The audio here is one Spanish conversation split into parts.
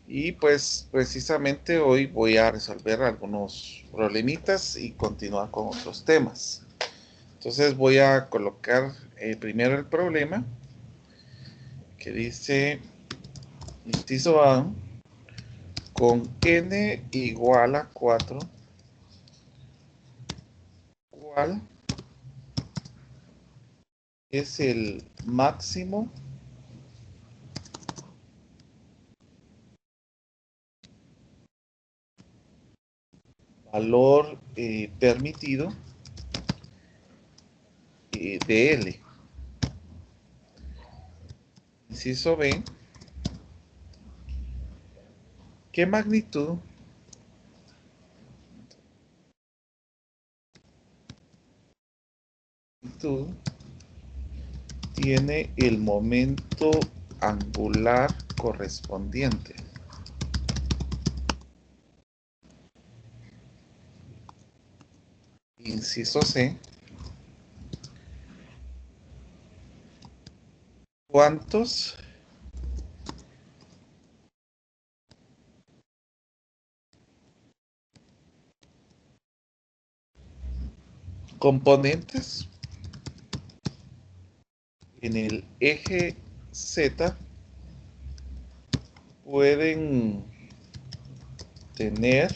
Y pues precisamente hoy voy a resolver algunos problemitas y continuar con otros temas. Entonces voy a colocar primero el problema que dice, inciso A, con n igual a 4, ¿cuál es el máximo valor permitido de L? Inciso B, ¿qué magnitud tiene el momento angular correspondiente? Inciso C, ¿cuántos componentes en el eje Z pueden tener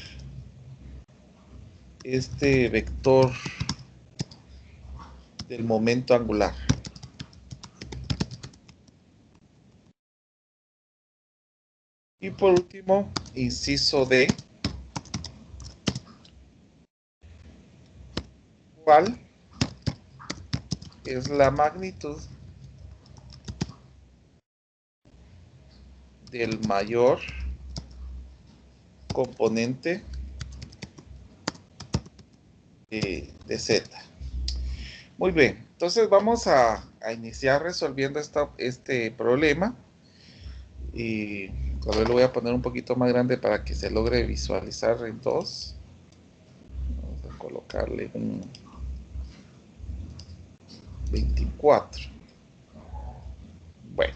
este vector del momento angular? Y por último, inciso D, ¿cuál es la magnitud del mayor componente de Z? Muy bien, entonces vamos a iniciar resolviendo este problema. Y tal vez lo voy a poner un poquito más grande para que se logre visualizar en todos. Vamos a colocarle un 24. Bueno,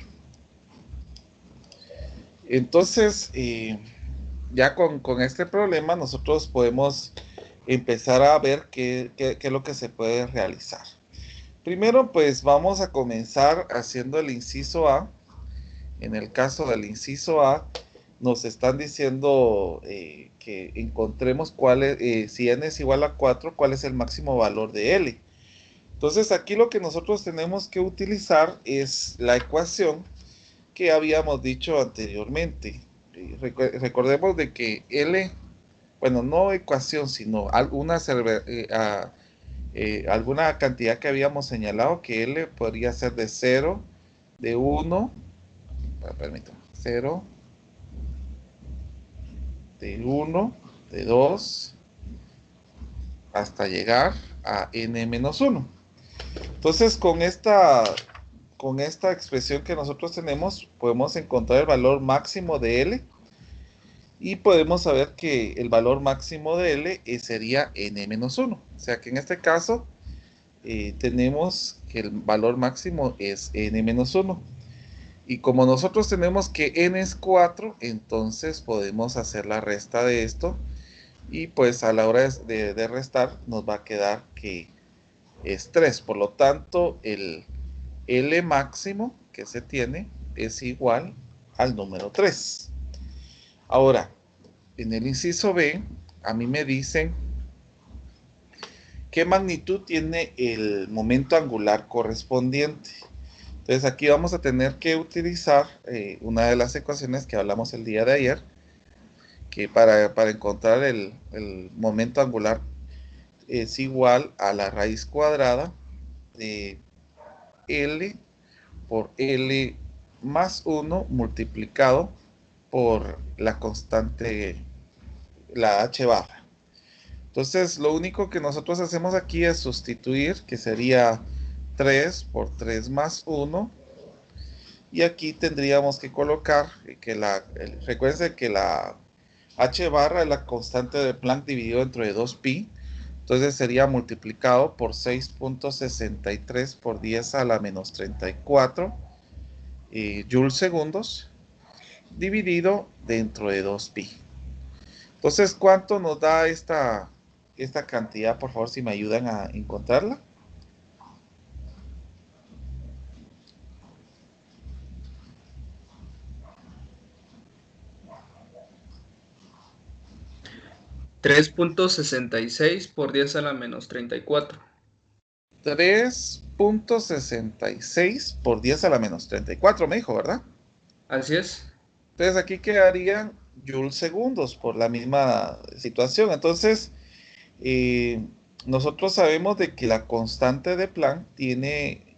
entonces ya con este problema nosotros podemos empezar a ver qué es lo que se puede realizar. Primero, pues vamos a comenzar haciendo el inciso A. En el caso del inciso A, nos están diciendo que encontremos cuál es, si n es igual a 4, cuál es el máximo valor de L. Entonces aquí lo que nosotros tenemos que utilizar es la ecuación que habíamos dicho anteriormente. Recordemos de que L, bueno, no ecuación, sino alguna cantidad que habíamos señalado, que L podría ser de 0, de 1, permítame, 0, de 1, de 2, hasta llegar a n-1. Entonces, con esta expresión que nosotros tenemos, podemos encontrar el valor máximo de L y podemos saber que el valor máximo de L sería n-1. O sea que en este caso tenemos que el valor máximo es n-1. Y como nosotros tenemos que n es 4, entonces podemos hacer la resta de esto. Y pues a la hora de restar nos va a quedar que es 3. Por lo tanto, el L máximo que se tiene es igual al número 3. Ahora, en el inciso B, a mí me dicen qué magnitud tiene el momento angular correspondiente. Entonces aquí vamos a tener que utilizar una de las ecuaciones que hablamos el día de ayer, que para encontrar el momento angular es igual a la raíz cuadrada de L por L más 1 multiplicado por la constante, la h barra. Entonces, lo único que nosotros hacemos aquí es sustituir, que sería 3 por 3 más 1. Y aquí tendríamos que colocar que recuerden que la h barra es la constante de Planck dividido entre 2pi. Entonces sería multiplicado por 6.63 por 10 a la menos 34 joules segundos, dividido dentro de 2pi. Entonces, ¿cuánto nos da esta cantidad? Por favor, si me ayudan a encontrarla. 3.66 por 10 a la menos 34. 3.66 por 10 a la menos 34, me dijo, ¿verdad? Así es. Entonces aquí quedarían joules segundos por la misma situación. Entonces, eh, nosotros sabemos de que la constante de Planck tiene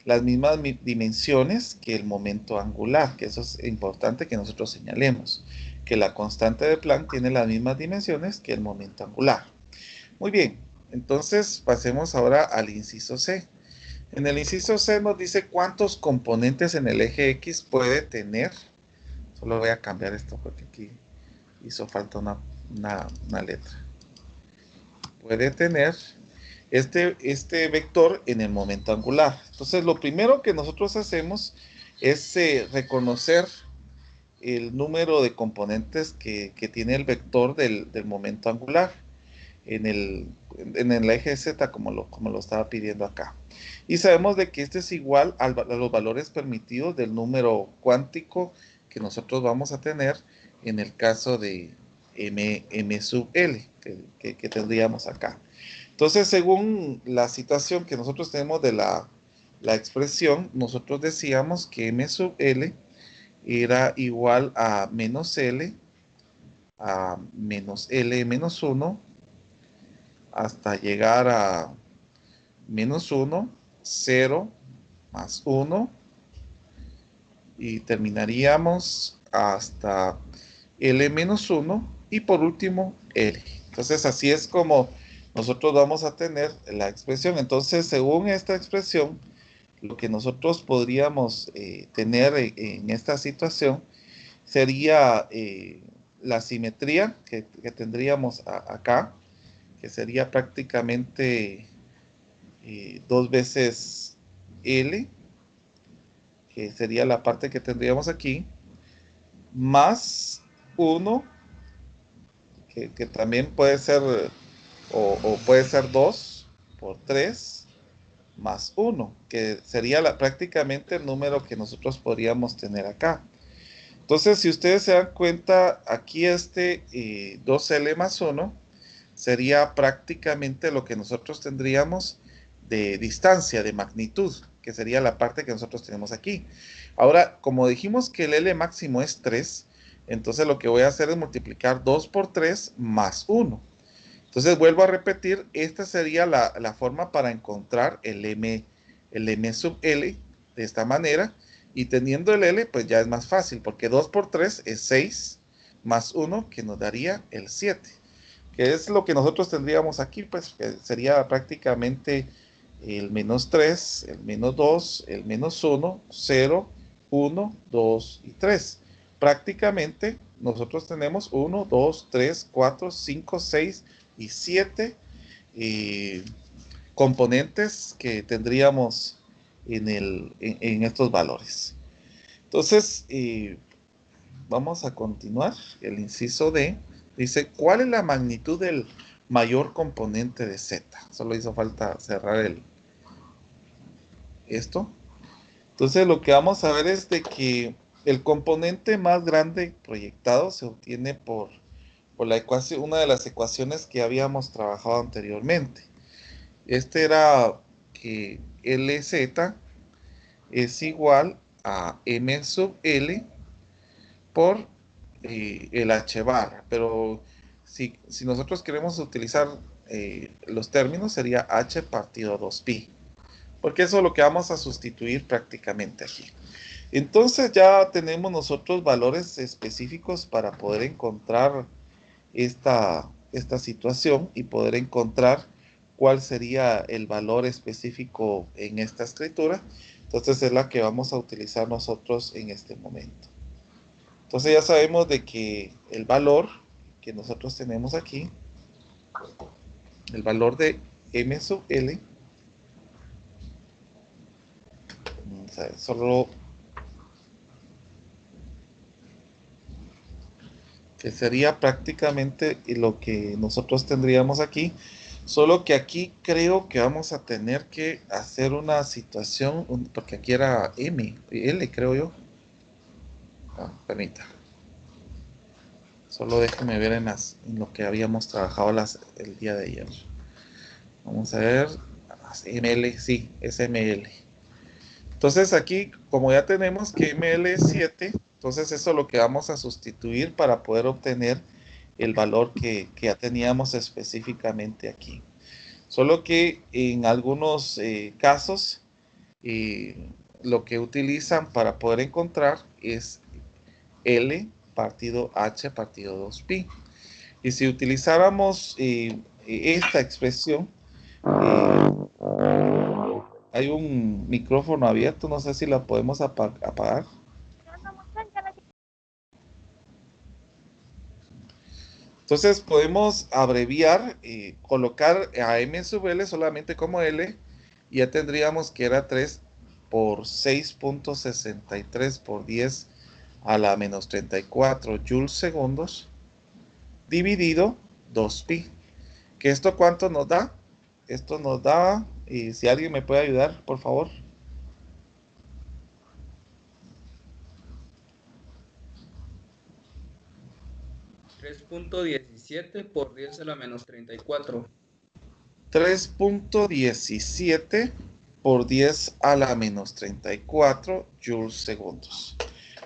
las mismas dimensiones que el momento angular, que eso es importante que nosotros señalemos, que la constante de Planck tiene las mismas dimensiones que el momento angular. Muy bien, entonces pasemos ahora al inciso C. En el inciso C nos dice cuántos componentes en el eje X puede tener. Solo voy a cambiar esto porque aquí hizo falta una letra. Puede tener este vector en el momento angular. Entonces, lo primero que nosotros hacemos es reconocer el número de componentes que tiene el vector del momento angular en el eje Z, como lo estaba pidiendo acá. Y sabemos de que este es igual a los valores permitidos del número cuántico que nosotros vamos a tener en el caso de m sub L, que tendríamos acá. Entonces, según la situación que nosotros tenemos de la expresión, nosotros decíamos que m sub L era igual a menos L, a menos L menos 1, hasta llegar a menos 1, 0, más 1, y terminaríamos hasta L menos 1, y por último L. Entonces, así es como nosotros vamos a tener la expresión. Entonces, según esta expresión, lo que nosotros podríamos tener en esta situación sería la simetría que tendríamos acá, que sería prácticamente 2 veces L, que sería la parte que tendríamos aquí, más 1, que también puede ser, o puede ser 2 por 3, más 1, que sería prácticamente el número que nosotros podríamos tener acá. Entonces, si ustedes se dan cuenta, aquí 2L más 1 sería prácticamente lo que nosotros tendríamos de distancia, de magnitud, que sería la parte que nosotros tenemos aquí. Ahora, como dijimos que el L máximo es 3, entonces lo que voy a hacer es multiplicar 2 por 3 más 1. Entonces vuelvo a repetir, esta sería la forma para encontrar el M sub L de esta manera. Y teniendo el L, pues ya es más fácil, porque 2 por 3 es 6, más 1, que nos daría el 7. Que es lo que nosotros tendríamos aquí, pues que sería prácticamente el menos 3, el menos 2, el menos 1, 0, 1, 2 y 3. Prácticamente nosotros tenemos 1, 2, 3, 4, 5, 6 y 7 componentes que tendríamos en estos valores. Entonces, vamos a continuar. El inciso D dice, ¿cuál es la magnitud del mayor componente de Z? Solo hizo falta cerrar esto. Entonces, lo que vamos a ver es de que el componente más grande proyectado se obtiene por la ecuación, una de las ecuaciones que habíamos trabajado anteriormente. Este era que LZ es igual a M sub L por el H bar, pero si nosotros queremos utilizar los términos sería H partido 2pi, porque eso es lo que vamos a sustituir prácticamente aquí. Entonces ya tenemos nosotros valores específicos para poder encontrar esta situación y poder encontrar cuál sería el valor específico en esta escritura. Entonces es la que vamos a utilizar nosotros en este momento. Entonces ya sabemos de que el valor que nosotros tenemos aquí, el valor de M sub L, solo que sería prácticamente lo que nosotros tendríamos aquí, solo que aquí creo que vamos a tener que hacer una situación, porque aquí era L creo yo. Permita. Solo déjeme ver en lo que habíamos trabajado el día de ayer. Vamos a ver. ML, sí, es ML. Entonces aquí, como ya tenemos que ML es 7, entonces eso es lo que vamos a sustituir para poder obtener el valor que ya teníamos específicamente aquí. Solo que en algunos casos, lo que utilizan para poder encontrar es L partido H partido 2pi. Y si utilizáramos esta expresión, hay un micrófono abierto, no sé si la podemos apagar. Entonces podemos abreviar, colocar a m sub l solamente como L, y ya tendríamos que era 3 por 6.63 por 10 a la menos 34 joules segundos, dividido 2pi. ¿Que esto cuánto nos da? Esto nos da, y si alguien me puede ayudar, por favor. 3.17 por 10 a la menos 34. 3.17 por 10 a la menos 34 joules segundos.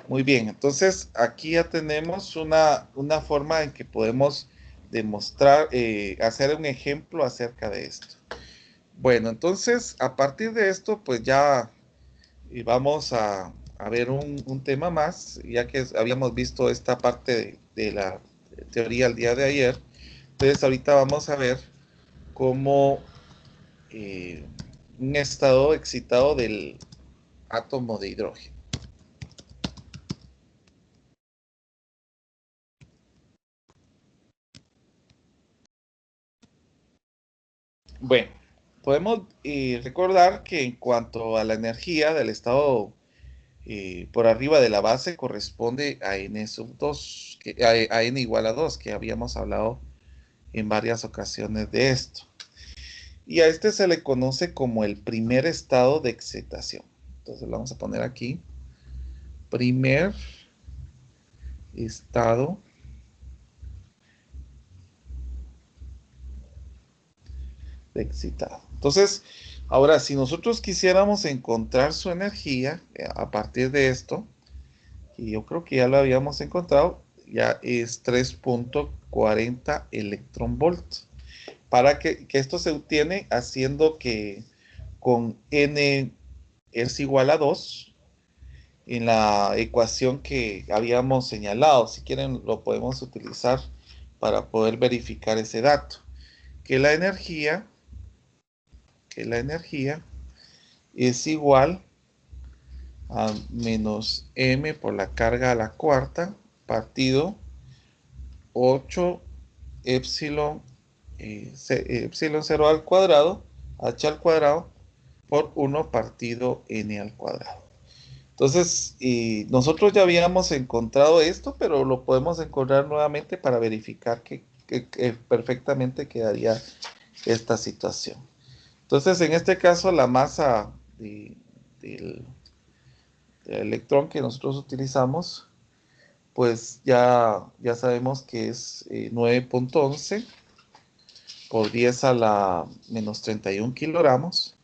Muy bien, entonces aquí ya tenemos una forma en que podemos demostrar, hacer un ejemplo acerca de esto. Bueno, entonces a partir de esto, pues ya vamos a ver un tema más, ya que habíamos visto esta parte de la teoría el día de ayer. Entonces ahorita vamos a ver cómo un estado excitado del átomo de hidrógeno. Bueno, podemos recordar que en cuanto a la energía del estado por arriba de la base corresponde a n sub 2, a n igual a 2, que habíamos hablado en varias ocasiones de esto. Y a este se le conoce como el primer estado de excitación. Entonces lo vamos a poner aquí. Primer estado de excitado. Entonces, ahora, si nosotros quisiéramos encontrar su energía a partir de esto, y yo creo que ya lo habíamos encontrado, ya es 3.40 electronvolt. Para que esto se obtiene haciendo que con n es igual a 2 en la ecuación que habíamos señalado. Si quieren, lo podemos utilizar para poder verificar ese dato. Que la energía es igual a menos m por la carga a la cuarta partido 8 epsilon, epsilon 0 al cuadrado, h al cuadrado, por 1 partido n al cuadrado. Entonces, nosotros ya habíamos encontrado esto, pero lo podemos encontrar nuevamente para verificar que perfectamente quedaría esta situación. Entonces, en este caso, la masa del electrón que nosotros utilizamos, pues ya sabemos que es 9.11 por 10 a la menos 31 kilogramos.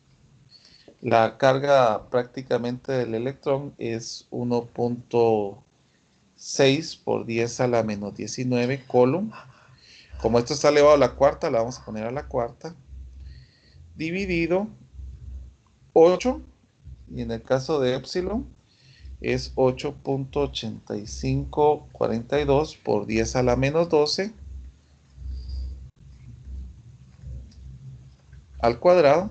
La carga prácticamente del electrón es 1.6 por 10 a la menos 19 coulomb. Como esto está elevado a la cuarta, la vamos a poner a la cuarta. Dividido 8, y en el caso de epsilon es 8.8542 por 10 a la menos 12 al cuadrado.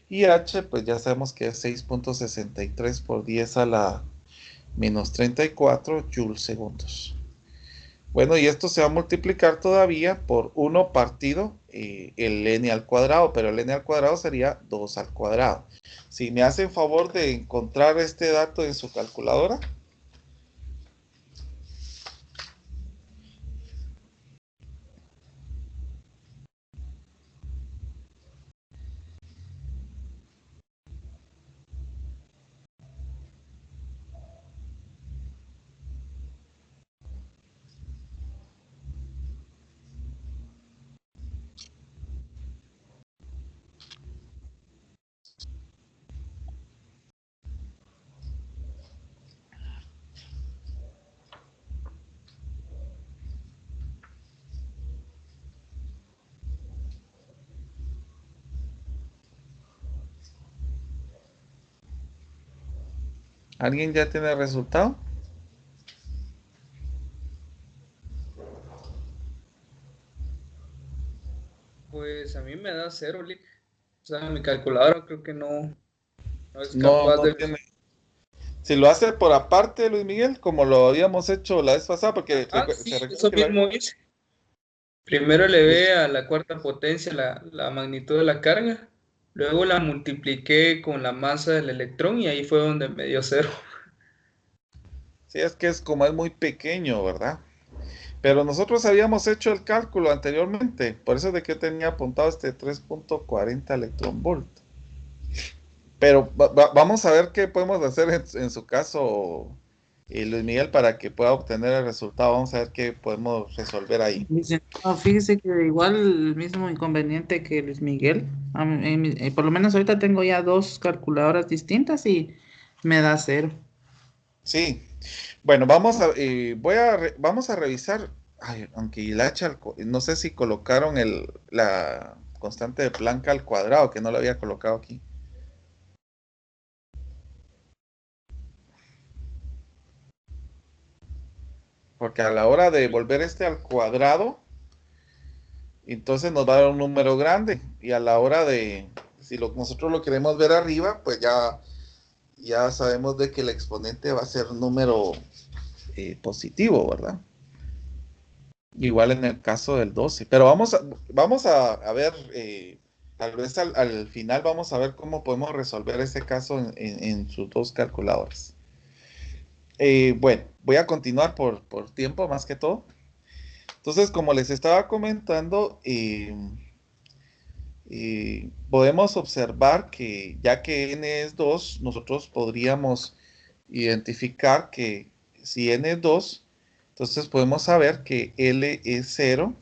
Y h, pues ya sabemos que es 6.63 por 10 a la menos 34 joules segundos. Bueno, y esto se va a multiplicar todavía por 1 partido el n al cuadrado, pero el n al cuadrado sería 2 al cuadrado. Si me hacen favor de encontrar este dato en su calculadora. ¿Alguien ya tiene el resultado? Pues a mí me da cero, Lick. O sea, mi calculadora creo que no es No, capaz no de... tiene. Si lo hace por aparte, Luis Miguel, como lo habíamos hecho la vez pasada, porque Sí, se recuerda eso que mismo hice. Primero elevé a la cuarta potencia la magnitud de la carga, luego la multipliqué con la masa del electrón y ahí fue donde me dio cero. sí, es que es como es muy pequeño, ¿verdad? Pero nosotros habíamos hecho el cálculo anteriormente, por eso es de que yo tenía apuntado este 3.40 electron volt. Pero vamos a ver qué podemos hacer en su caso, Luis Miguel, para que pueda obtener el resultado. Vamos a ver qué podemos resolver ahí. No, fíjese que igual el mismo inconveniente que Luis Miguel, por lo menos ahorita tengo ya dos calculadoras distintas y me da cero. Sí, bueno, vamos a revisar, ay, aunque el hacha, no sé si colocaron la constante de Planck al cuadrado, que no lo había colocado aquí. Porque a la hora de volver este al cuadrado, entonces nos va a dar un número grande. Y a la hora de, si nosotros lo queremos ver arriba, pues ya sabemos de que el exponente va a ser un número positivo, ¿verdad? Igual en el caso del 12. Pero vamos a ver, tal vez al final vamos a ver cómo podemos resolver ese caso en sus dos calculadoras. Bueno, voy a continuar por tiempo más que todo. Entonces, como les estaba comentando, podemos observar que ya que n es 2, nosotros podríamos identificar que si n es 2, entonces podemos saber que L es 0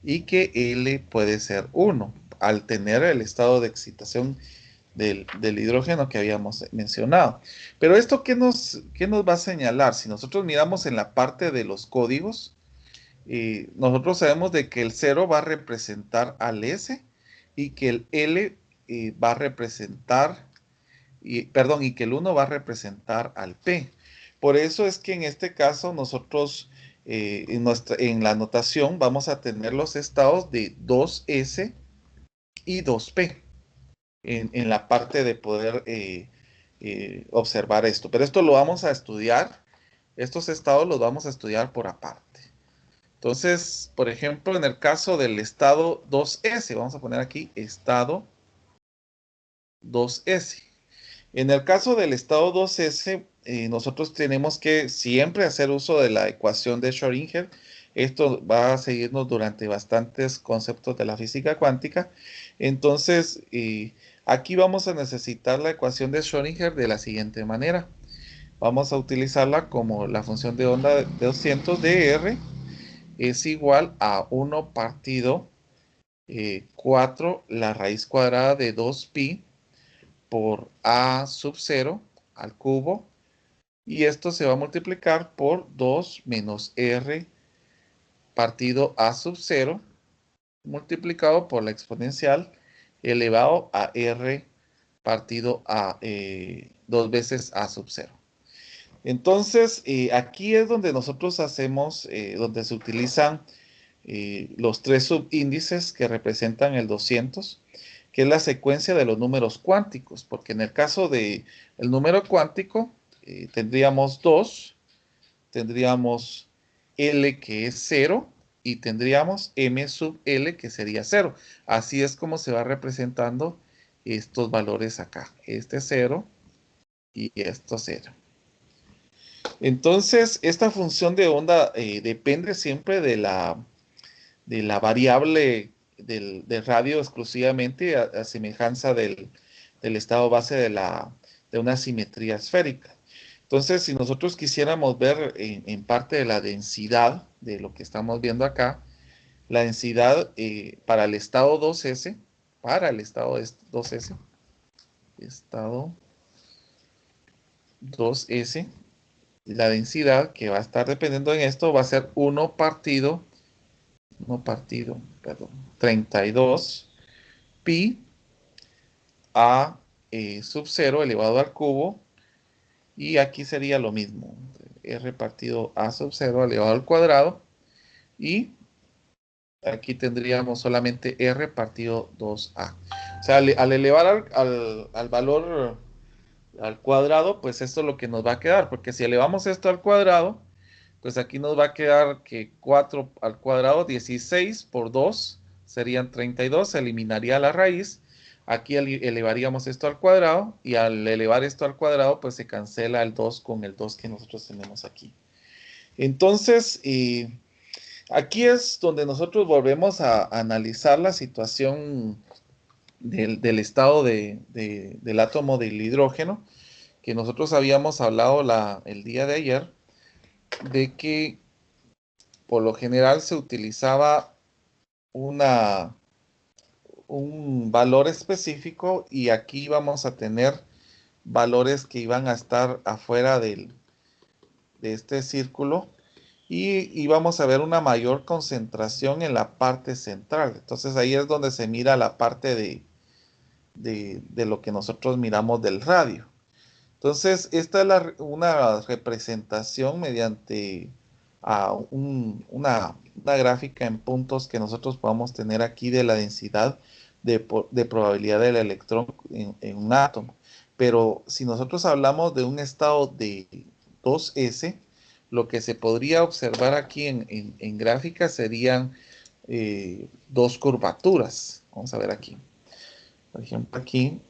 y que L puede ser 1 al tener el estado de excitación del hidrógeno que habíamos mencionado. Pero esto, ¿qué nos va a señalar? Si nosotros miramos en la parte de los códigos, nosotros sabemos de que el 0 va a representar al S y que el L va a representar, perdón, y que el 1 va a representar al P. Por eso es que en este caso nosotros en la notación vamos a tener los estados de 2S y 2P en la parte de poder observar esto. Pero esto lo vamos a estudiar, estos estados los vamos a estudiar por aparte. Entonces, por ejemplo, en el caso del estado 2S, vamos a poner aquí estado 2S. En el caso del estado 2S, nosotros tenemos que siempre hacer uso de la ecuación de Schrödinger. Esto va a seguirnos durante bastantes conceptos de la física cuántica. Entonces, aquí vamos a necesitar la ecuación de Schrödinger de la siguiente manera. Vamos a utilizarla como la función de onda de 200 de R es igual a 1 partido 4 la raíz cuadrada de 2pi por a sub 0 al cubo, y esto se va a multiplicar por 2 menos r partido a sub 0 multiplicado por la exponencial elevado a r partido a 2 veces a sub 0. Entonces, aquí es donde nosotros hacemos, donde se utilizan los tres subíndices que representan el 200, que es la secuencia de los números cuánticos, porque en el caso del número cuántico tendríamos 2, tendríamos L que es 0 y tendríamos M sub L que sería 0. Así es como se va representando estos valores acá. Este 0 y esto 0. Entonces, esta función de onda depende siempre de la variable del radio exclusivamente a semejanza del estado base de una simetría esférica. Entonces, si nosotros quisiéramos ver en parte de la densidad de lo que estamos viendo acá, la densidad para el estado 2S, estado 2S, la densidad que va a estar dependiendo en esto va a ser 1 partido, perdón, 32 pi a sub 0 elevado al cubo Y aquí sería lo mismo. R partido A sub 0 elevado al cuadrado. Y aquí tendríamos solamente R partido 2A. O sea, al elevar al valor al cuadrado, pues esto es lo que nos va a quedar. Porque si elevamos esto al cuadrado, pues aquí nos va a quedar que 4 al cuadrado, 16 por 2 serían 32, se eliminaría la raíz. Aquí elevaríamos esto al cuadrado y al elevar esto al cuadrado, pues se cancela el 2 con el 2 que nosotros tenemos aquí. Entonces, aquí es donde nosotros volvemos a analizar la situación del estado del átomo del hidrógeno, que nosotros habíamos hablado el día de ayer, de que por lo general se utilizaba un valor específico y aquí vamos a tener valores que iban a estar afuera de este círculo y vamos a ver una mayor concentración en la parte central. Entonces ahí es donde se mira la parte de lo que nosotros miramos del radio. Entonces esta es una representación mediante una gráfica en puntos que nosotros podamos tener aquí de la densidad de probabilidad del electrón en un átomo. Pero si nosotros hablamos de un estado de 2s, lo que se podría observar aquí en gráfica serían dos curvaturas. Vamos a ver aquí. Por ejemplo, aquí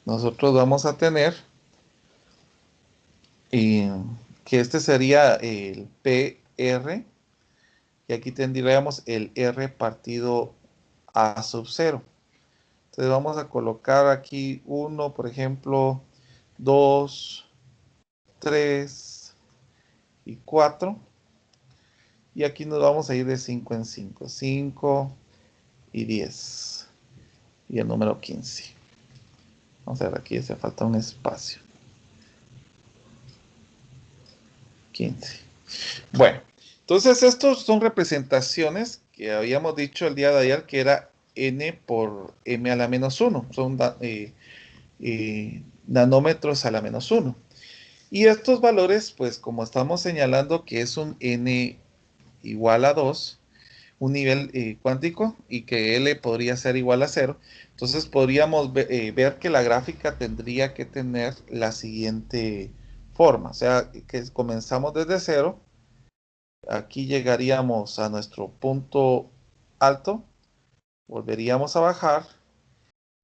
nosotros vamos a tener que este sería el PR, y aquí tendríamos el R partido A sub 0. Entonces vamos a colocar aquí 1, por ejemplo, 2, 3 y 4. Y aquí nos vamos a ir de 5 en 5. 5 y 10. Y el número 15. Vamos a ver, aquí hace falta un espacio. 15. Bueno, entonces estos son representaciones que habíamos dicho el día de ayer que era n por m a la menos 1. Son nanómetros a la menos 1. Y estos valores, pues como estamos señalando que es un n igual a 2, un nivel cuántico, y que L podría ser igual a 0, entonces podríamos ver que la gráfica tendría que tener la siguiente forma. O sea, que comenzamos desde 0, aquí llegaríamos a nuestro punto alto, volveríamos a bajar,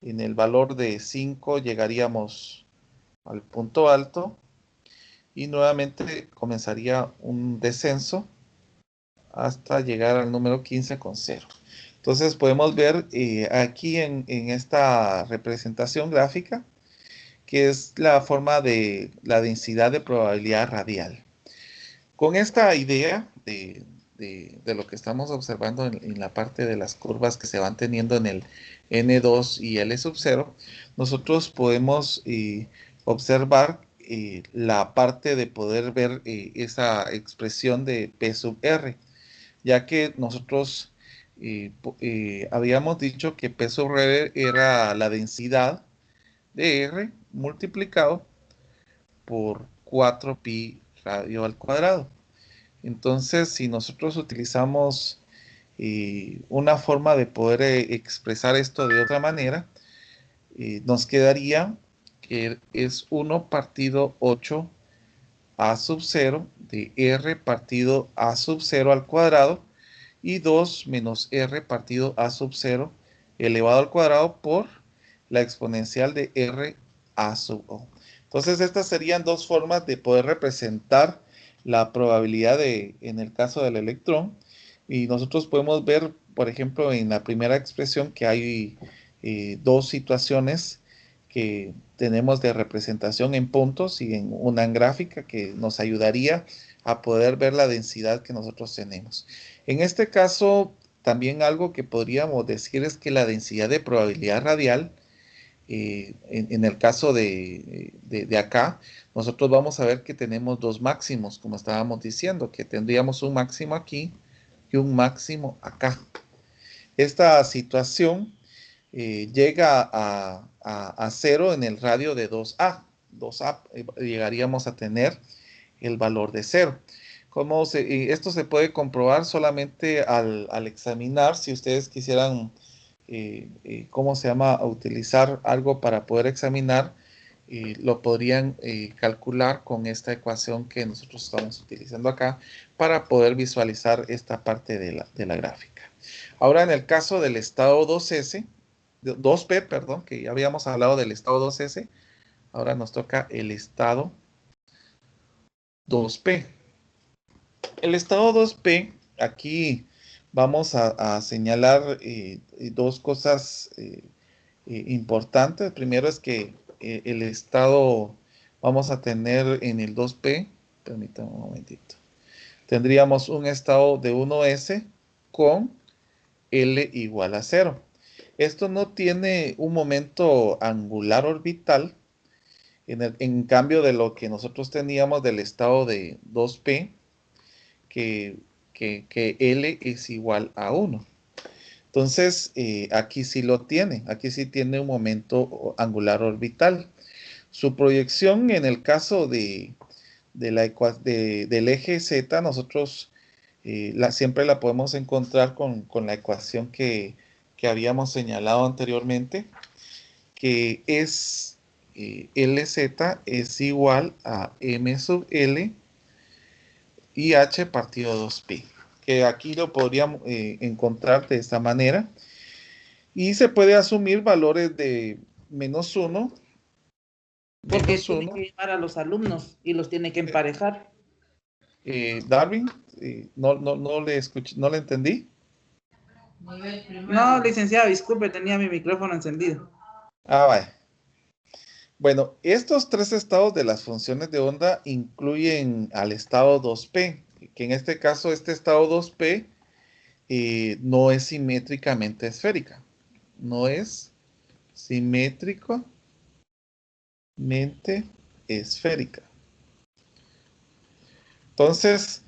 en el valor de 5 llegaríamos al punto alto, y nuevamente comenzaría un descenso hasta llegar al número 15 con 0. Entonces podemos ver aquí en esta representación gráfica que es la forma de la densidad de probabilidad radial. Con esta idea de lo que estamos observando en la parte de las curvas que se van teniendo en el N2 y L sub 0, nosotros podemos observar la parte de poder ver esa expresión de P sub R, ya que nosotros habíamos dicho que P sub R era la densidad de R multiplicado por 4pi radio al cuadrado. Entonces, si nosotros utilizamos una forma de poder expresar esto de otra manera, nos quedaría que es 1 partido 8 a sub 0 de R partido a sub 0 al cuadrado y 2 menos R partido a sub 0 elevado al cuadrado por la exponencial de R a sub O. Entonces estas serían dos formas de poder representar la probabilidad en el caso del electrón, y nosotros podemos ver, por ejemplo, en la primera expresión que hay dos situaciones que tenemos de representación en puntos y en una gráfica que nos ayudaría a poder ver la densidad que nosotros tenemos. En este caso, también algo que podríamos decir es que la densidad de probabilidad radial, en el caso de acá, nosotros vamos a ver que tenemos dos máximos, como estábamos diciendo, que tendríamos un máximo aquí y un máximo acá. Esta situación llega a 0 en el radio de 2A. 2A llegaríamos a tener el valor de 0. Esto se puede comprobar solamente al examinar. Si ustedes quisieran, ¿cómo se llama? Utilizar algo para poder examinar, lo podrían calcular con esta ecuación que nosotros estamos utilizando acá para poder visualizar esta parte de la gráfica. Ahora, en el caso del estado 2P, perdón, que ya habíamos hablado del estado 2S, ahora nos toca el estado 2P. El estado 2P, aquí vamos a señalar dos cosas importantes. Primero es que el estado, vamos a tener en el 2P, permítanme un momentito, tendríamos un estado de 1S con L igual a 0. Esto no tiene un momento angular orbital, en cambio de lo que nosotros teníamos del estado de 2P, que L es igual a 1. Entonces, aquí sí lo tiene, aquí sí tiene un momento angular orbital. Su proyección en el caso del eje Z, nosotros siempre la podemos encontrar con la ecuación que habíamos señalado anteriormente, que es LZ es igual a M sub L y H partido 2Pi, que aquí lo podríamos encontrar de esta manera. Y se puede asumir valores de -1, Porque menos tiene 1. que llevar a los alumnos y los tiene que emparejar. Darwin, no le escuché, no le entendí. No, licenciado, disculpe, tenía mi micrófono encendido. Vaya. Bueno, estos tres estados de las funciones de onda incluyen al estado 2P, que en este caso este estado 2P no es simétricamente esférica. No es simétricamente esférica. Entonces,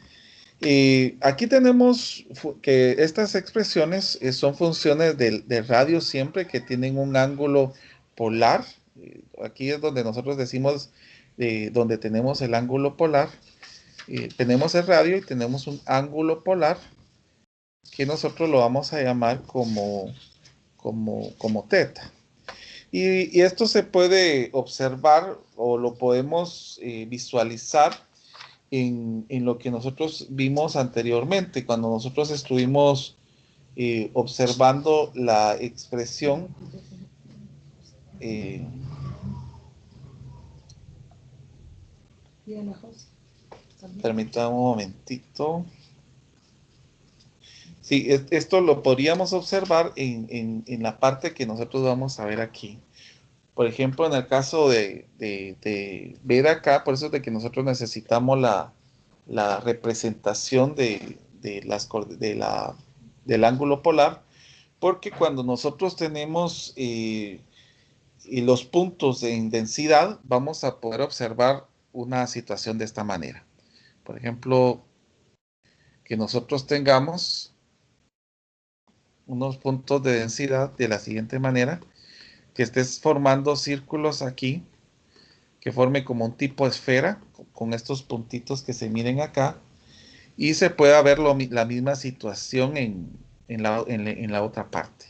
aquí tenemos que estas expresiones son funciones de radio siempre que tienen un ángulo polar. Aquí es donde nosotros decimos, donde tenemos el ángulo polar. Tenemos el radio y tenemos un ángulo polar que nosotros lo vamos a llamar como teta. Y esto se puede observar o lo podemos visualizar en lo que nosotros vimos anteriormente, cuando nosotros estuvimos observando la expresión permítame un momentito. Sí, esto lo podríamos observar en la parte que nosotros vamos a ver aquí. Por ejemplo, en el caso de ver acá, por eso es de que nosotros necesitamos la representación del ángulo polar, porque cuando nosotros tenemos y los puntos en densidad, vamos a poder observar una situación de esta manera. Por ejemplo, que nosotros tengamos unos puntos de densidad de la siguiente manera, que estés formando círculos aquí, que forme como un tipo esfera, con estos puntitos que se miren acá, y se pueda ver la misma situación en la otra parte.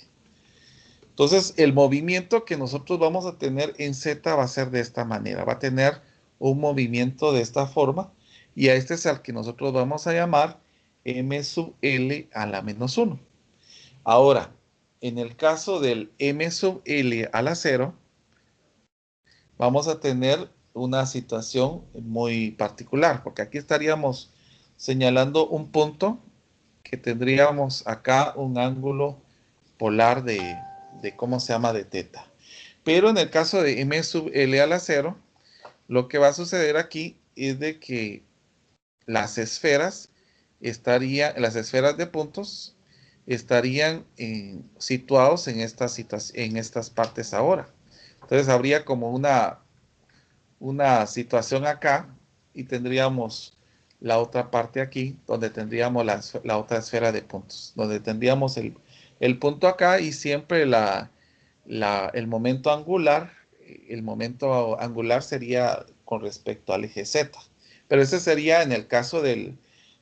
Entonces, el movimiento que nosotros vamos a tener en Z va a ser de esta manera. Va a tener un movimiento de esta forma. Y a este es al que nosotros vamos a llamar M sub L a la menos 1. Ahora, en el caso del M sub L a la 0, vamos a tener una situación muy particular. Porque aquí estaríamos señalando un punto que tendríamos acá un ángulo polar de cómo se llama, de teta. Pero en el caso de M sub L a la 0, lo que va a suceder aquí es de que las esferas de puntos estarían situados en estas partes ahora. Entonces habría como una situación acá y tendríamos la otra parte aquí donde tendríamos la otra esfera de puntos, donde tendríamos el punto acá y siempre el momento angular sería con respecto al eje Z. Pero ese sería en el caso de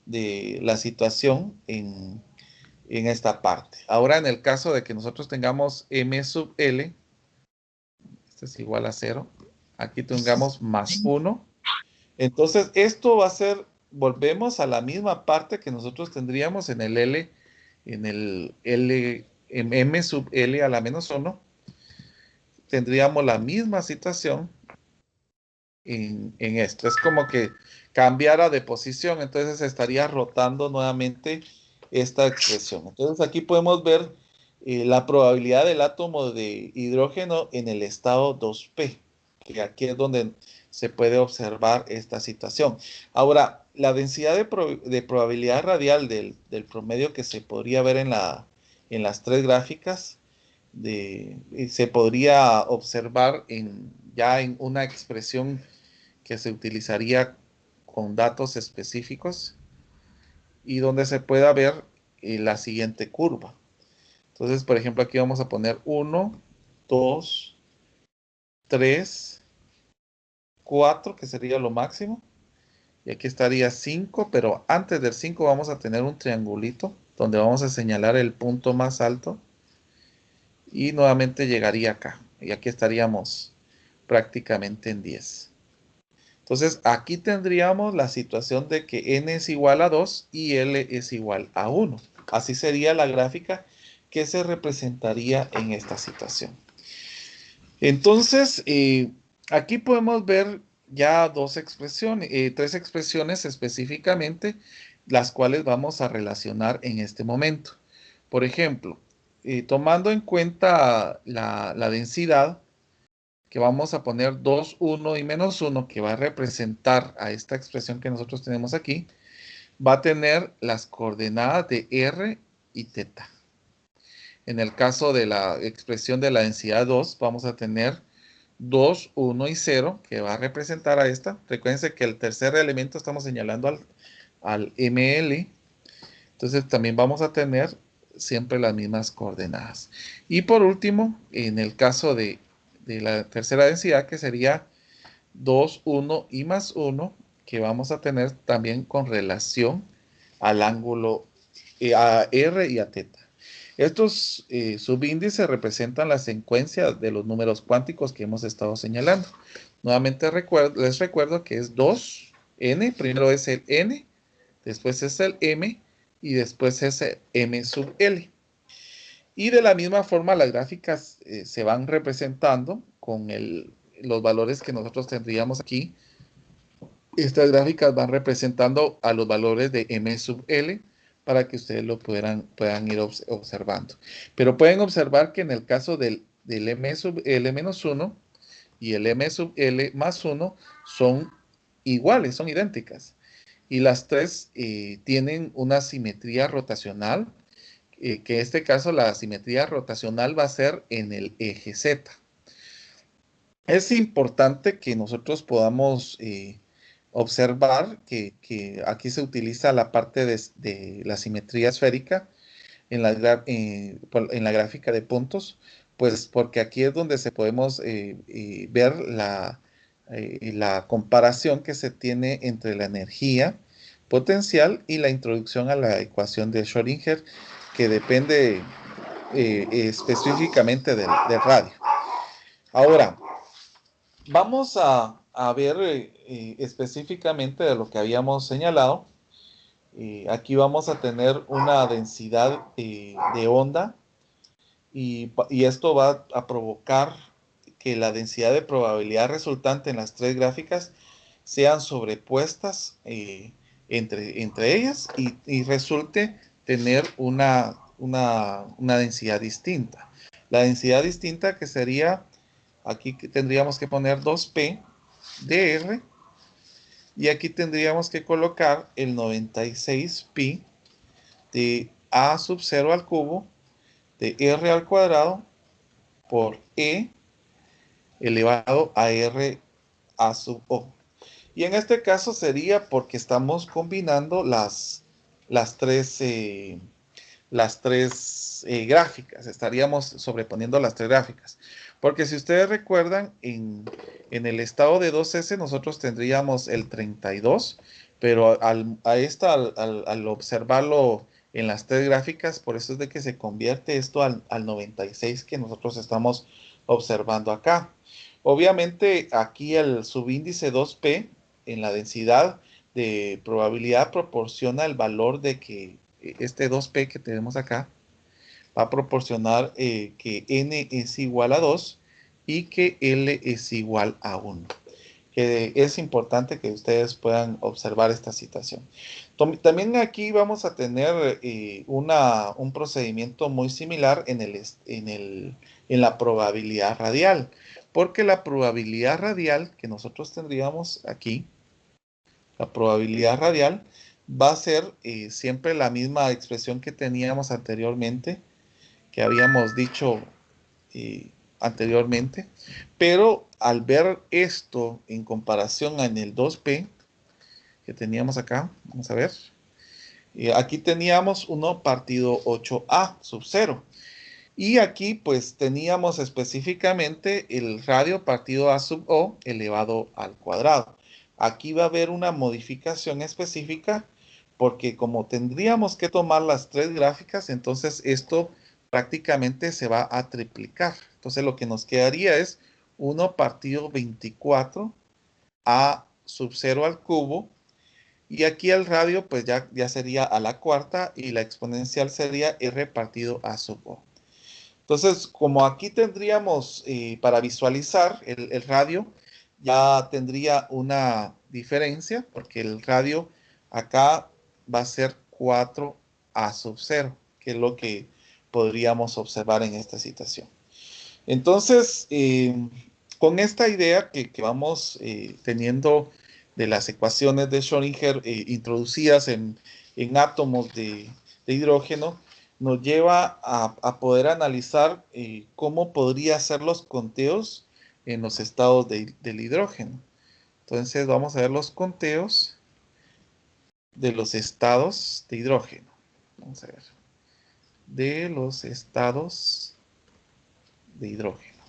la situación en esta parte. Ahora, en el caso de que nosotros tengamos M sub L, esto es igual a 0, aquí tengamos más 1. Entonces, esto va a ser, volvemos a la misma parte que nosotros tendríamos en el L, en M sub L a la menos 1. Tendríamos la misma situación en esto. Es como que cambiara de posición, entonces estaría rotando nuevamente esta expresión. Entonces aquí podemos ver la probabilidad del átomo de hidrógeno en el estado 2p, que aquí es donde se puede observar esta situación. Ahora, la densidad de probabilidad radial del promedio que se podría ver en las tres gráficas, se podría observar ya en una expresión que se utilizaría con datos específicos y donde se pueda ver la siguiente curva. Entonces, por ejemplo, aquí vamos a poner 1, 2, 3, 4, que sería lo máximo. Y aquí estaría 5, pero antes del 5 vamos a tener un triangulito donde vamos a señalar el punto más alto. Y nuevamente llegaría acá. Y aquí estaríamos prácticamente en 10. Entonces, aquí tendríamos la situación de que n es igual a 2 y L es igual a 1. Así sería la gráfica que se representaría en esta situación. Entonces, aquí podemos ver ya tres expresiones específicamente, las cuales vamos a relacionar en este momento. Por ejemplo, tomando en cuenta la densidad, que vamos a poner 2, 1 y menos 1, que va a representar a esta expresión que nosotros tenemos aquí, va a tener las coordenadas de R y θ. En el caso de la expresión de la densidad 2, vamos a tener 2, 1 y 0, que va a representar a esta. Recuérdense que el tercer elemento estamos señalando al ML. Entonces también vamos a tener siempre las mismas coordenadas. Y por último, en el caso de la tercera densidad, que sería 2, 1 y más 1, que vamos a tener también con relación al ángulo a R y a θ. Estos subíndices representan la secuencia de los números cuánticos que hemos estado señalando. Nuevamente les recuerdo que es 2n, primero es el n, después es el m y después es el m sub l. Y de la misma forma las gráficas se van representando con los valores que nosotros tendríamos aquí. Estas gráficas van representando a los valores de m sub l para que ustedes lo puedan ir observando. Pero pueden observar que en el caso del m sub l menos 1 y el m sub l más 1 son iguales, son idénticas. Y las tres tienen una simetría rotacional, que en este caso la simetría rotacional va a ser en el eje Z. Es importante que nosotros podamos observar que aquí se utiliza la parte de la simetría esférica en la gráfica de puntos, pues porque aquí es donde podemos ver la comparación que se tiene entre la energía potencial y la introducción a la ecuación de Schrödinger, que depende específicamente del radio. Ahora, vamos a ver específicamente de lo que habíamos señalado. Aquí vamos a tener una densidad de onda y esto va a provocar que la densidad de probabilidad resultante en las tres gráficas sean sobrepuestas entre ellas y resulte tener una densidad distinta. La densidad distinta que sería, aquí tendríamos que poner 2p de R y aquí tendríamos que colocar el 96 pi de a sub 0 al cubo de r al cuadrado por e elevado a r a sub o. Y en este caso sería porque estamos combinando las tres las tres gráficas, estaríamos sobreponiendo las tres gráficas. Porque si ustedes recuerdan, en el estado de 2S nosotros tendríamos el 32, pero al observarlo en las tres gráficas, por eso es de que se convierte esto al 96 que nosotros estamos observando acá. Obviamente aquí el subíndice 2P en la densidad de probabilidad proporciona el valor de que este 2P que tenemos acá va a proporcionar que N es igual a 2 y que L es igual a 1. Que es importante que ustedes puedan observar esta situación. También aquí vamos a tener un procedimiento muy similar en la probabilidad radial, porque la probabilidad radial que nosotros tendríamos aquí, la probabilidad radial va a ser siempre la misma expresión que teníamos anteriormente, que habíamos dicho anteriormente, pero al ver esto en comparación en el 2P que teníamos acá, vamos a ver, aquí teníamos 1 partido 8A sub 0, y aquí pues teníamos específicamente el radio partido A sub O elevado al cuadrado. Aquí va a haber una modificación específica porque como tendríamos que tomar las tres gráficas, entonces esto prácticamente se va a triplicar. Entonces lo que nos quedaría es 1 partido 24 A sub 0 al cubo. Y aquí el radio pues ya sería a la cuarta y la exponencial sería R partido A sub O. Entonces, como aquí tendríamos para visualizar el radio, ya tendría una diferencia, porque el radio acá va a ser 4A sub 0, que es lo que podríamos observar en esta situación. Entonces, con esta idea que vamos teniendo de las ecuaciones de Schrödinger introducidas en átomos de hidrógeno, nos lleva a poder analizar cómo podría ser los conteos en los estados del hidrógeno. Entonces vamos a ver los conteos de los estados de hidrógeno. Vamos a ver. De los estados de hidrógeno.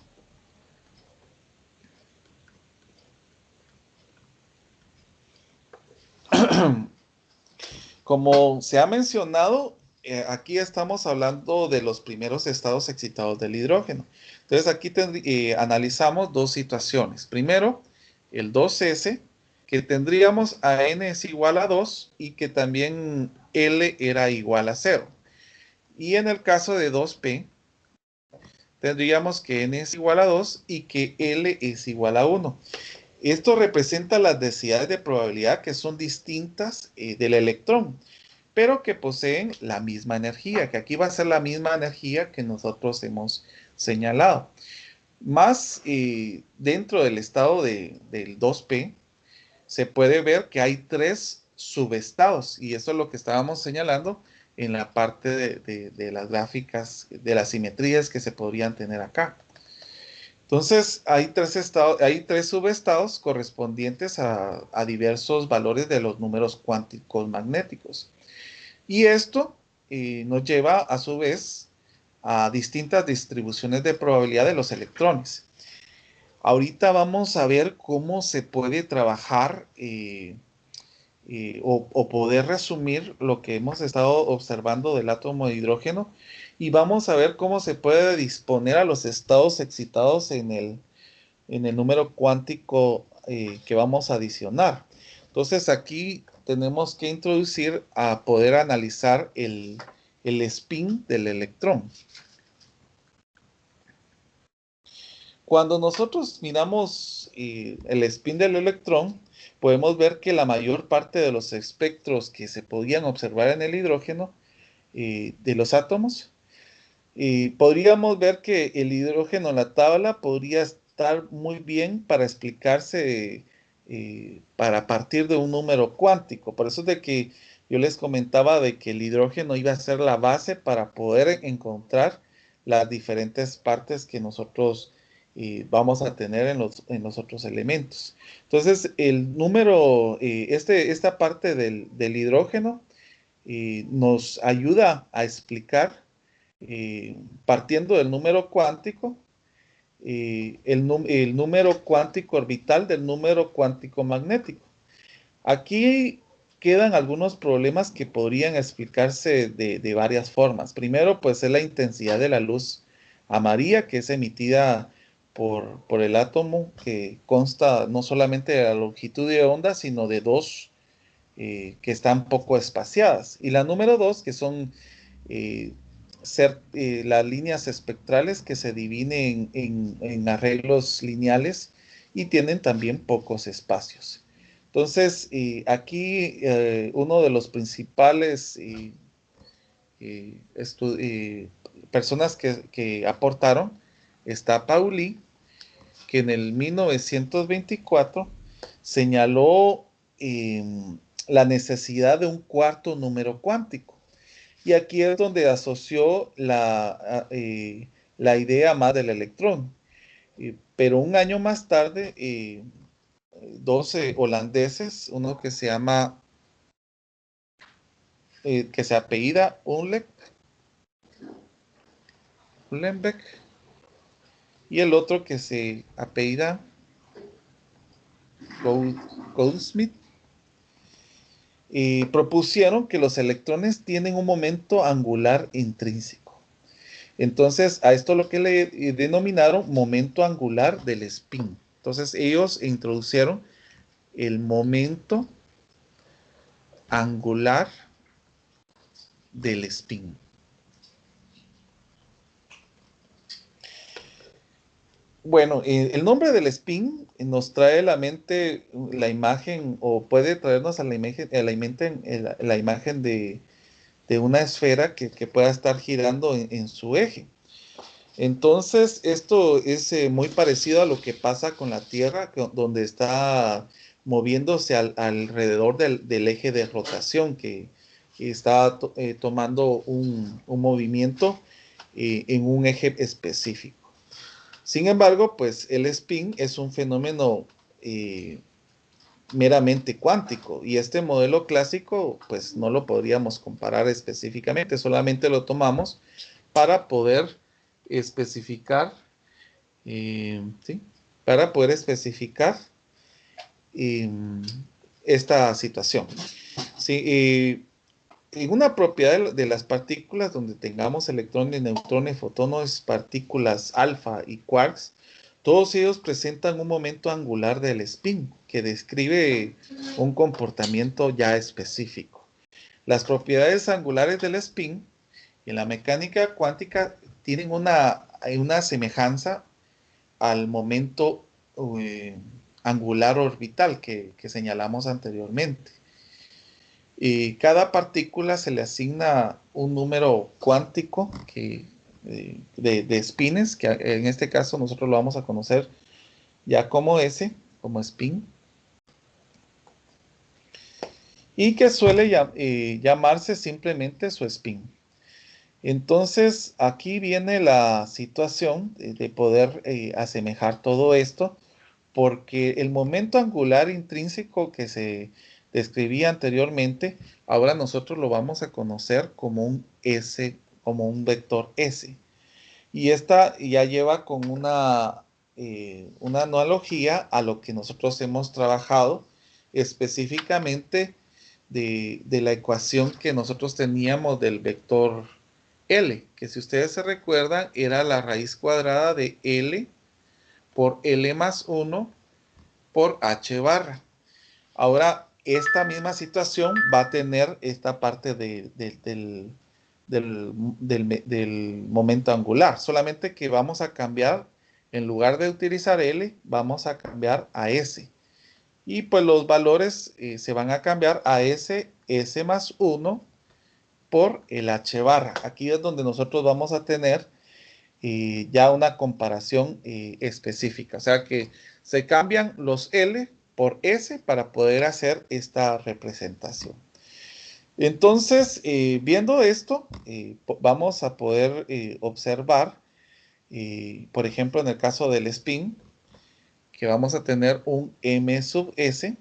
Como se ha mencionado, aquí estamos hablando de los primeros estados excitados del hidrógeno. Entonces aquí analizamos dos situaciones. Primero, el 2S, que tendríamos a N es igual a 2 y que también L era igual a 0. Y en el caso de 2P, tendríamos que N es igual a 2 y que L es igual a 1. Esto representa las densidades de probabilidad que son distintas del electrón, pero que poseen la misma energía, que aquí va a ser la misma energía que nosotros hemos señalado. Más dentro del estado del 2P, se puede ver que hay tres subestados, y eso es lo que estábamos señalando en la parte de las gráficas, de las simetrías que se podrían tener acá. Entonces, hay tres subestados correspondientes a diversos valores de los números cuánticos magnéticos. Y esto nos lleva, a su vez, a distintas distribuciones de probabilidad de los electrones. Ahorita vamos a ver cómo se puede trabajar o poder resumir lo que hemos estado observando del átomo de hidrógeno, y vamos a ver cómo se puede disponer a los estados excitados en el número cuántico que vamos a adicionar. Entonces aquí tenemos que introducir a poder analizar el spin del electrón. Cuando nosotros miramos el spin del electrón, podemos ver que la mayor parte de los espectros que se podían observar en el hidrógeno de los átomos, podríamos ver que el hidrógeno en la tabla podría estar muy bien para explicarse para partir de un número cuántico. Por eso es de que yo les comentaba de que el hidrógeno iba a ser la base para poder encontrar las diferentes partes que nosotros vamos a tener en los otros elementos. Entonces, el número, esta parte del hidrógeno nos ayuda a explicar, partiendo del número cuántico, el número cuántico orbital del número cuántico magnético. Aquí quedan algunos problemas que podrían explicarse de varias formas. Primero, pues es la intensidad de la luz amarilla que es emitida por el átomo, que consta no solamente de la longitud de onda, sino de dos que están poco espaciadas. Y la número dos, que son las líneas espectrales que se dividen en arreglos lineales y tienen también pocos espacios. Entonces, aquí uno de los principales personas que aportaron está Pauli, que en el 1924 señaló la necesidad de un cuarto número cuántico. Y aquí es donde asoció la idea más del electrón. Pero un año más tarde, 12 holandeses, uno que se llama, que se apellida Uhlenbeck, y el otro que se apellida Goldsmith, propusieron que los electrones tienen un momento angular intrínseco. Entonces, a esto lo que le denominaron momento angular del spin. Entonces, ellos introdujeron el momento angular del spin. Bueno, el nombre del spin nos trae a la mente la imagen, o puede traernos a la imagen de una esfera que pueda estar girando en su eje. Entonces, esto es muy parecido a lo que pasa con la Tierra, donde está moviéndose alrededor del eje de rotación, que está tomando un movimiento en un eje específico. Sin embargo, pues el spin es un fenómeno meramente cuántico, y este modelo clásico pues no lo podríamos comparar específicamente, solamente lo tomamos para poder especificar, ¿sí? Para poder especificar esta situación. Sí, en una propiedad de las partículas donde tengamos electrones, neutrones, fotones, partículas alfa y quarks, todos ellos presentan un momento angular del spin que describe un comportamiento ya específico. Las propiedades angulares del spin en la mecánica cuántica tienen una semejanza al momento angular orbital que señalamos anteriormente. Y cada partícula se le asigna un número cuántico de spines, que en este caso nosotros lo vamos a conocer ya como S, como spin, y que suele llamarse simplemente su spin. Entonces, aquí viene la situación de poder asemejar todo esto, porque el momento angular intrínseco que se describía anteriormente, ahora nosotros lo vamos a conocer como un S, como un vector S. Y esta ya lleva con una analogía a lo que nosotros hemos trabajado específicamente de la ecuación que nosotros teníamos del vector L, que si ustedes se recuerdan era la raíz cuadrada de L por L más 1 por H barra. Ahora, esta misma situación va a tener esta parte del momento angular, solamente que vamos a cambiar, en lugar de utilizar L, vamos a cambiar a S. Y pues los valores se van a cambiar a S más 1 por el H barra. Aquí es donde nosotros vamos a tener ya una comparación específica. O sea que se cambian los L por S para poder hacer esta representación. Entonces, viendo esto, vamos a poder observar, por ejemplo, en el caso del spin, que vamos a tener un M sub S,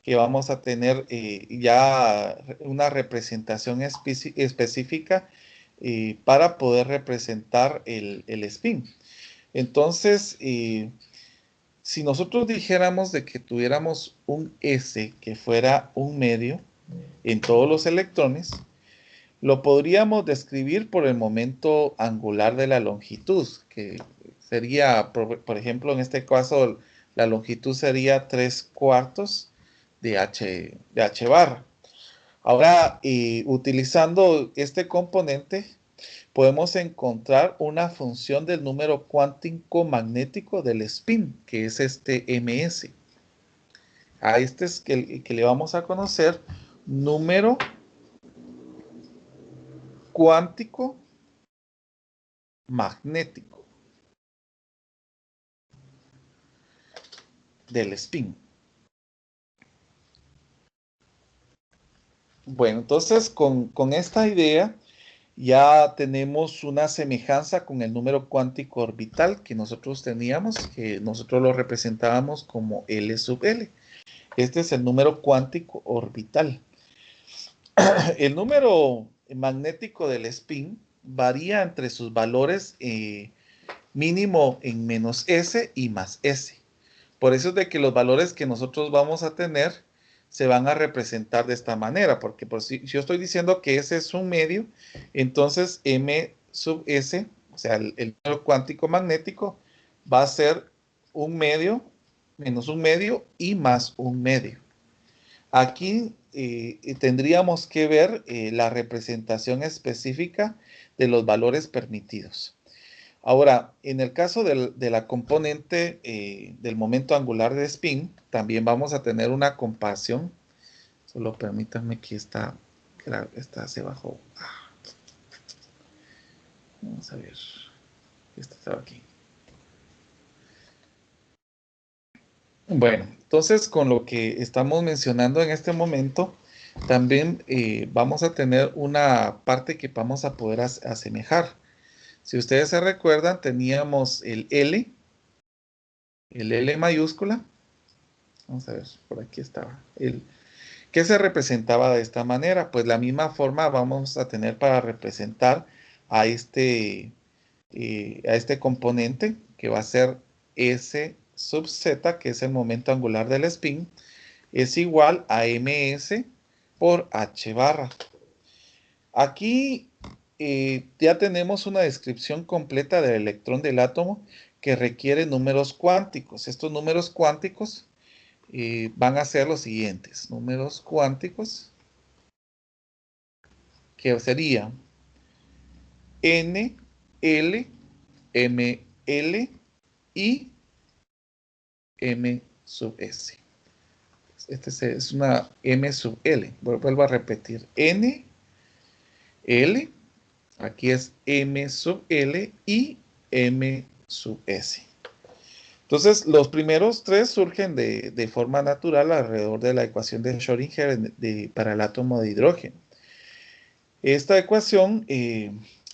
que vamos a tener ya una representación específica para poder representar el spin. Entonces, si nosotros dijéramos de que tuviéramos un S que fuera un medio en todos los electrones, lo podríamos describir por el momento angular de la longitud, que sería, por ejemplo, en este caso, la longitud sería 3/4 de H barra. Ahora, utilizando este componente, podemos encontrar una función del número cuántico magnético del spin, que es este ms. A este es que le vamos a conocer número cuántico magnético del spin. Bueno, entonces con esta idea ya tenemos una semejanza con el número cuántico orbital que nosotros teníamos, que nosotros lo representábamos como L sub L. Este es el número cuántico orbital. El número magnético del spin varía entre sus valores mínimo en menos S y más S. Por eso es de que los valores que nosotros vamos a tener se van a representar de esta manera, porque si yo estoy diciendo que S es un medio, entonces M sub S, o sea, el número cuántico magnético, va a ser un medio, menos un medio y más un medio. Aquí tendríamos que ver la representación específica de los valores permitidos. Ahora, en el caso de la componente del momento angular de spin, también vamos a tener una comparación. Solo permítanme que esta se bajó. Vamos a ver. Esta estaba aquí. Bueno, entonces con lo que estamos mencionando en este momento, también vamos a tener una parte que vamos a poder asemejar. Si ustedes se recuerdan, teníamos el L mayúscula. Vamos a ver, por aquí estaba. ¿Qué se representaba de esta manera? Pues la misma forma vamos a tener para representar a este componente que va a ser S sub Z, que es el momento angular del spin, es igual a ms por h barra. Aquí ya tenemos una descripción completa del electrón del átomo que requiere números cuánticos. Estos números cuánticos van a ser los siguientes. Números cuánticos que serían N, L, M, L y M sub S. Este es una M sub L. Vuelvo a repetir. N, L, aquí es M sub L y M sub S. Entonces, los primeros tres surgen de forma natural alrededor de la ecuación de Schrödinger para el átomo de hidrógeno. Esta ecuación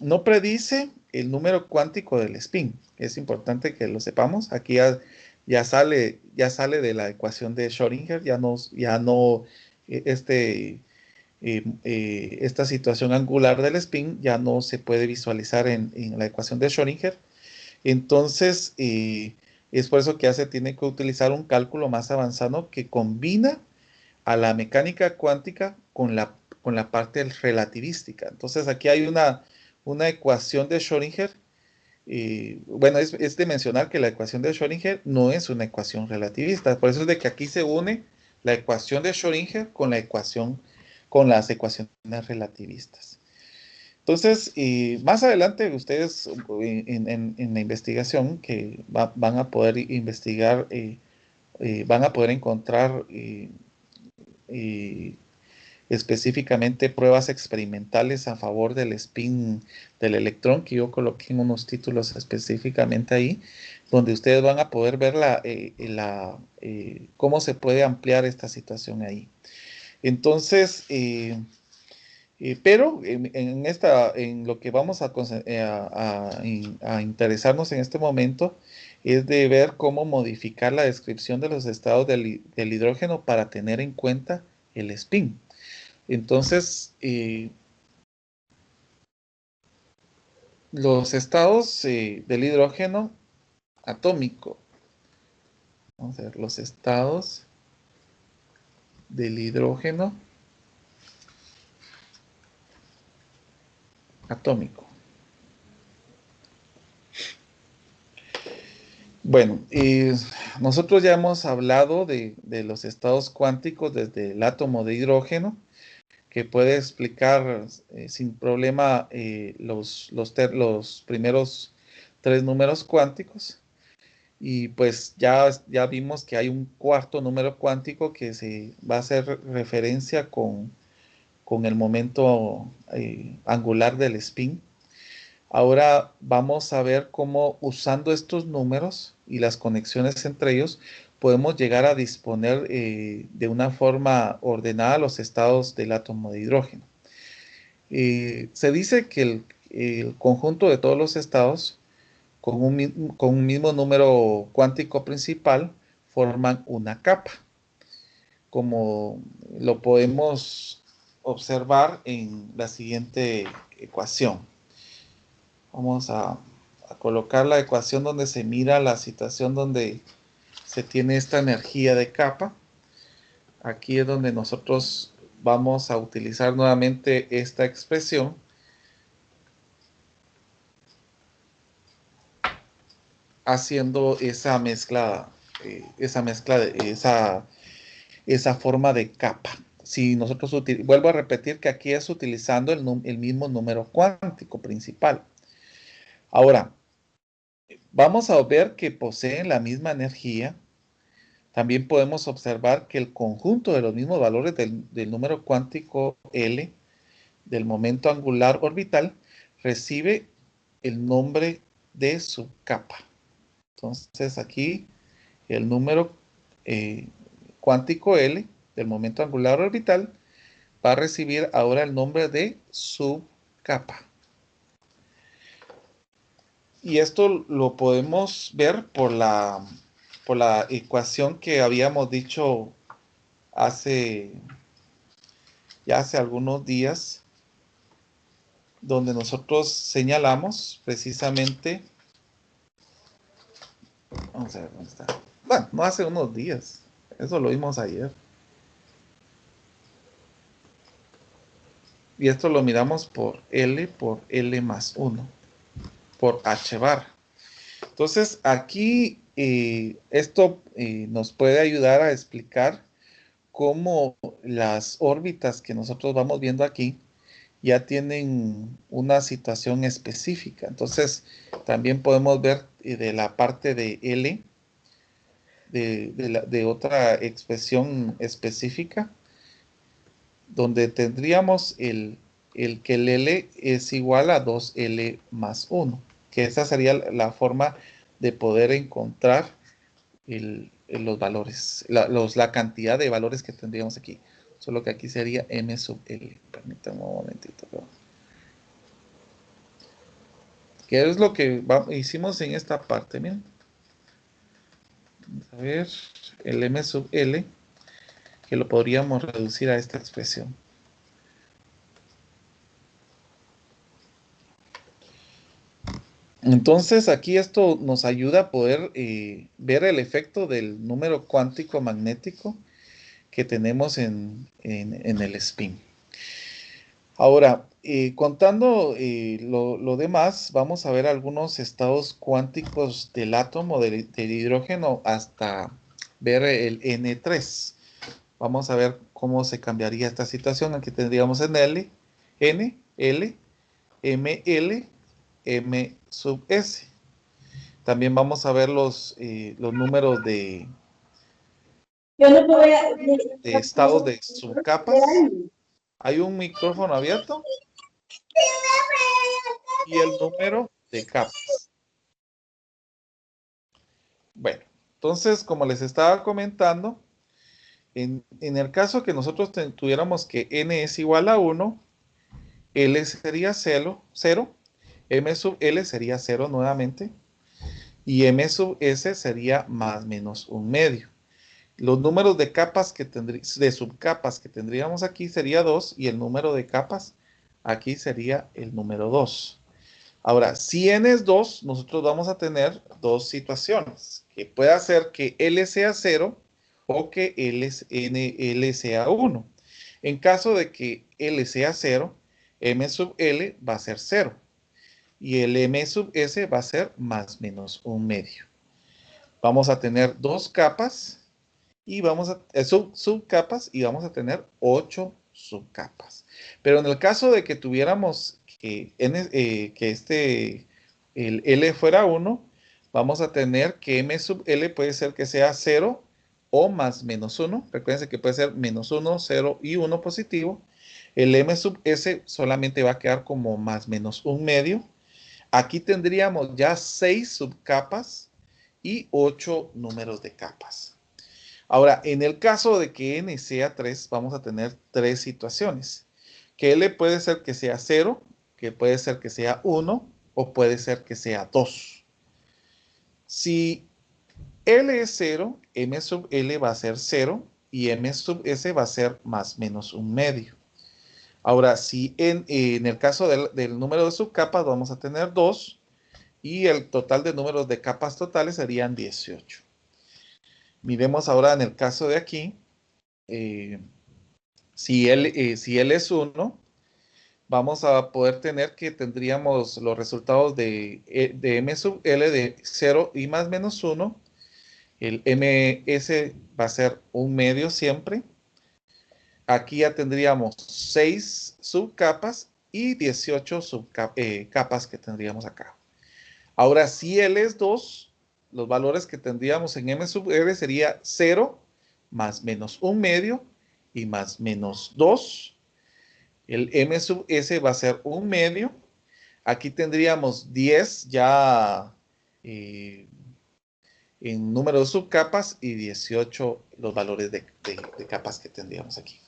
no predice el número cuántico del spin. Es importante que lo sepamos. Aquí ya sale de la ecuación de Schrödinger, esta situación angular del spin ya no se puede visualizar en la ecuación de Schrödinger. Entonces, es por eso que ya se tiene que utilizar un cálculo más avanzado que combina a la mecánica cuántica con la parte relativística. Entonces, aquí hay una ecuación de Schrödinger. Bueno, es de mencionar que la ecuación de Schrödinger no es una ecuación relativista. Por eso es de que aquí se une la ecuación de Schrödinger con las ecuaciones relativistas. Entonces, más adelante ustedes en la investigación que van a poder investigar, van a poder encontrar específicamente pruebas experimentales a favor del spin del electrón, que yo coloqué en unos títulos específicamente ahí, donde ustedes van a poder ver cómo se puede ampliar esta situación ahí. Entonces, pero en lo que vamos a interesarnos en este momento es de ver cómo modificar la descripción de los estados del hidrógeno para tener en cuenta el spin. Entonces, los estados del hidrógeno atómico. Vamos a ver los estados del hidrógeno atómico. Bueno, nosotros ya hemos hablado de los estados cuánticos desde el átomo de hidrógeno, que puede explicar sin problema los primeros 3 números cuánticos. Y pues ya vimos que hay un cuarto número cuántico que se va a hacer referencia con el momento angular del spin. Ahora vamos a ver cómo usando estos números y las conexiones entre ellos podemos llegar a disponer de una forma ordenada los estados del átomo de hidrógeno. Se dice que el conjunto de todos los estados con un mismo número cuántico principal forman una capa, como lo podemos observar en la siguiente ecuación. Vamos a colocar la ecuación donde se mira la situación donde se tiene esta energía de capa. Aquí es donde nosotros vamos a utilizar nuevamente esta expresión. Haciendo esa mezcla esa forma de capa. Si nosotros vuelvo a repetir que aquí es utilizando el mismo número cuántico principal. Ahora, vamos a ver que poseen la misma energía. También podemos observar que el conjunto de los mismos valores del número cuántico L, del momento angular orbital, recibe el nombre de subcapa. Entonces aquí el número cuántico L del momento angular orbital va a recibir ahora el nombre de subcapa. Y esto lo podemos ver por la ecuación que habíamos dicho hace algunos días, donde nosotros señalamos precisamente, vamos a ver dónde está. Bueno, no hace unos días, eso lo vimos ayer. Y esto lo miramos por L más 1, por H bar. Entonces, aquí esto nos puede ayudar a explicar cómo las órbitas que nosotros vamos viendo aquí ya tienen una situación específica. Entonces, también podemos ver de la parte de L, de otra expresión específica, donde tendríamos que el L es igual a 2L más 1, que esa sería la forma de poder encontrar los valores, la cantidad de valores que tendríamos aquí. Solo que aquí sería M sub L. Permítanme un momentito. ¿Qué es lo que hicimos en esta parte? Miren. Vamos a ver el M sub L, que lo podríamos reducir a esta expresión. Entonces aquí esto nos ayuda a poder ver el efecto del número cuántico magnético que tenemos en el spin. Ahora, contando lo demás, vamos a ver algunos estados cuánticos del átomo del hidrógeno hasta ver el N3. Vamos a ver cómo se cambiaría esta situación. Aquí tendríamos en L, N, L, ML, M sub S. También vamos a ver los números de estados de subcapas. Hay un micrófono abierto y el número de capas. Bueno, entonces, como les estaba comentando, en el caso que nosotros tuviéramos que n es igual a 1, L sería 0, M sub L sería 0 nuevamente, y M sub S sería más menos un medio. Los números de capas de subcapas que tendríamos aquí sería 2 y el número de capas aquí sería el número 2. Ahora, si n es 2, nosotros vamos a tener dos situaciones, que puede ser que L sea 0 o que L sea 1. En caso de que L sea 0, M sub L va a ser 0 y el M sub S va a ser más menos un medio. Vamos a tener dos capas y subcapas y vamos a tener 8 subcapas. Pero en el caso de que tuviéramos que el L fuera 1, vamos a tener que M sub L puede ser que sea 0 o más menos 1. Recuerden que puede ser menos 1, 0 y 1 positivo. El M sub S solamente va a quedar como más menos un medio. Aquí tendríamos ya 6 subcapas y 8 números de capas. Ahora, en el caso de que n sea 3, vamos a tener tres situaciones. Que L puede ser que sea 0, que puede ser que sea 1 o puede ser que sea 2. Si L es 0, M sub L va a ser 0 y M sub S va a ser más menos un medio. Ahora, si en el caso del número de subcapas vamos a tener 2 y el total de números de capas totales serían 18. Miremos ahora en el caso de aquí. Si L es 1, vamos a poder tener que tendríamos los resultados de M sub L de 0 y más menos 1. El MS va a ser un medio siempre. Aquí ya tendríamos 6 subcapas y 18 capas que tendríamos acá. Ahora, si L es 2, los valores que tendríamos en M sub L sería 0 más menos un medio y más menos 2. El M sub S va a ser un medio. Aquí tendríamos 10 ya en número de subcapas y 18 los valores de capas que tendríamos aquí.